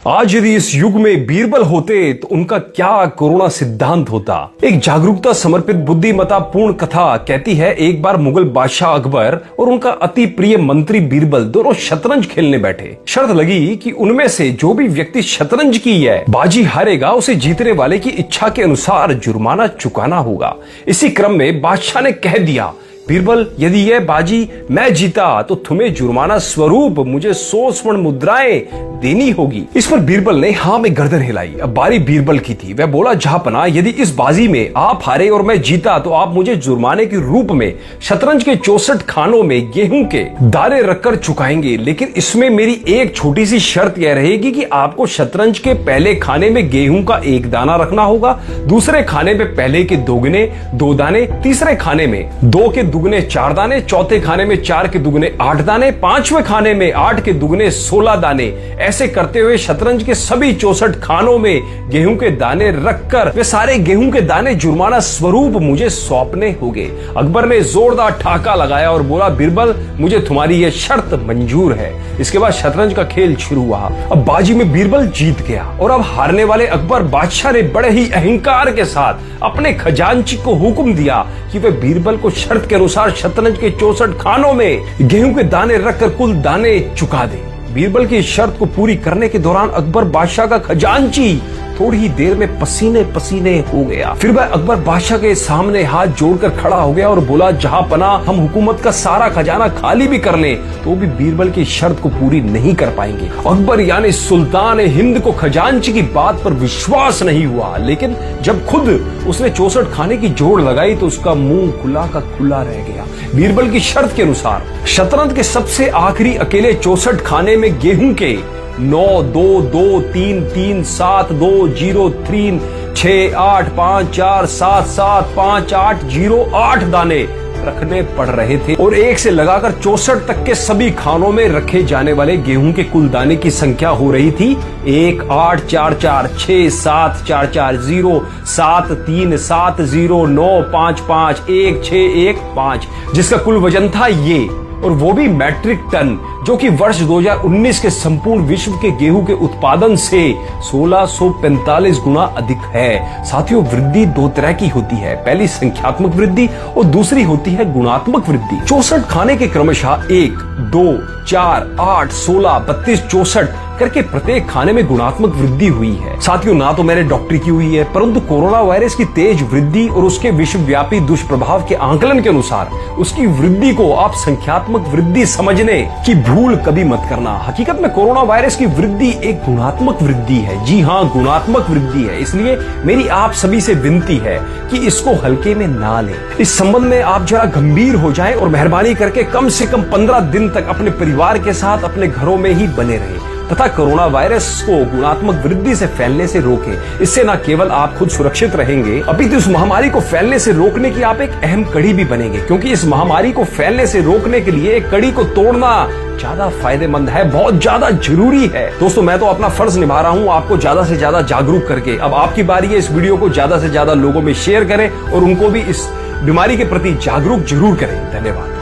आज यदि इस युग में बीरबल होते तो उनका क्या कोरोना सिद्धांत होता। एक जागरूकता समर्पित बुद्धिमता पूर्ण कथा कहती है, एक बार मुगल बादशाह अकबर और उनका अति प्रिय मंत्री बीरबल दोनों शतरंज खेलने बैठे। शर्त लगी कि उनमें से जो भी व्यक्ति शतरंज की है बाजी हारेगा, उसे जीतने वाले की इच्छा के अनुसार जुर्माना चुकाना होगा। इसी क्रम में बादशाह ने कह दिया, बीरबल, यदि यह बाजी मैं जीता तो तुम्हें जुर्माना स्वरूप मुझे 100 स्वर्ण मुद्राएं देनी होगी। इस पर बीरबल ने हाँ में गर्दन हिलाई। अब बारी बीरबल की थी। वह बोला, जहांपना, यदि इस बाजी में आप हारे और मैं जीता तो आप मुझे जुर्माने के रूप में शतरंज के 64 खानों में गेहूं के दाने रखकर चुकाएंगे, लेकिन इसमें मेरी एक छोटी सी शर्त यह रहेगी कि आपको शतरंज के पहले खाने में गेहूं का 1 दाना रखना होगा, दूसरे खाने में पहले के दोगुने 2 दाने, तीसरे खाने में 2 के दुगने 4 दाने, चौथे खाने में 4 के दुगने 8 दाने, पांचवें खाने में 8 के दुगने 16 दाने। ऐसे करते हुए शतरंज के सभी 64 खानों में गेहूं के दाने रखकर वे सारे गेहूं के दाने जुर्माना स्वरूप मुझे सौंपने होंगे। अकबर ने जोरदार ठाका लगाया और बोला, बीरबल, मुझे तुम्हारी यह शर्त मंजूर है। इसके बाद शतरंज का खेल शुरू हुआ। अब बाजी में बीरबल जीत गया और अब हारने वाले अकबर बादशाह ने बड़े ही अहंकार के साथ अपने खजांची को हुक्म दिया कि वे बीरबल को शर्त के अनुसार शतरंज के 64 खानों में गेहूं के दाने रखकर कुल दाने चुका दे। बीरबल की शर्त को पूरी करने के दौरान अकबर बादशाह का खजांची थोड़ी ही देर में पसीने पसीने हो गया। फिर वह अकबर बादशाह के सामने हाथ जोड़कर खड़ा हो गया और बोला, जहांपना, हम हुकूमत का सारा खजाना खाली भी कर लें तो भी बीरबल की शर्त को पूरी नहीं कर पाएंगे। अकबर यानी सुल्तान हिंद को खजांची की बात पर विश्वास नहीं हुआ, लेकिन जब खुद उसने 64 खाने की जोड़ लगाई तो उसका मुंह खुला का खुला रह गया। बीरबल की शर्त के अनुसार शतरंज के सबसे आखिरी अकेले 64 खाने में गेहूं के 9 2 2 3 3 7 2 0 3 6 8 5 4 7 7 5 8 0 8 दाने रखने पड़ रहे थे और 1 से लगाकर 64 तक के सभी खानों में रखे जाने वाले गेहूं के कुल दाने की संख्या हो रही थी 1 8 4 4 6 7 4 4 0 7 3 7 0 9 5 5 1 6 1 5, जिसका कुल वजन था ये, और वो भी मैट्रिक टन, जो कि वर्ष 2019 के संपूर्ण विश्व के गेहूं के उत्पादन से 1645 गुना अधिक है। साथियों, वृद्धि 2 तरह की होती है, पहली संख्यात्मक वृद्धि और दूसरी होती है गुणात्मक वृद्धि। 64 खाने के क्रमशः 1 2 4 8 16 32 64 करके प्रत्येक खाने में गुणात्मक वृद्धि हुई है। साथियों, ना तो मैंने डॉक्टरी की हुई है, परंतु कोरोना वायरस की तेज वृद्धि और उसके विश्वव्यापी दुष्प्रभाव के आंकलन के अनुसार उसकी वृद्धि को आप संख्यात्मक वृद्धि समझने की भूल कभी मत करना। हकीकत में कोरोना वायरस की वृद्धि एक गुणात्मक वृद्धि है। जी हाँ, गुणात्मक वृद्धि है। इसलिए मेरी आप सभी से विनती है कि इसको हल्के में ना लें। इस संबंध में आप जरा गंभीर हो जाएं और मेहरबानी करके कम से कम 15 दिन तक अपने परिवार के साथ अपने घरों में ही बने रहें तथा कोरोना वायरस को गुणात्मक वृद्धि से फैलने से रोकें। इससे न केवल आप खुद सुरक्षित रहेंगे, अपितु इस महामारी को फैलने से रोकने की आप एक अहम कड़ी भी बनेंगे, क्योंकि इस महामारी को फैलने से रोकने के लिए एक कड़ी को तोड़ना ज्यादा फायदेमंद है, बहुत ज्यादा जरूरी है। दोस्तों, मैं तो अपना फर्ज निभा रहा हूँ आपको ज्यादा से ज्यादा जागरूक करके। अब आपकी बारी है, इस वीडियो को ज्यादा से ज्यादा लोगों में शेयर करें और उनको भी इस बीमारी के प्रति जागरूक जरूर करें। धन्यवाद।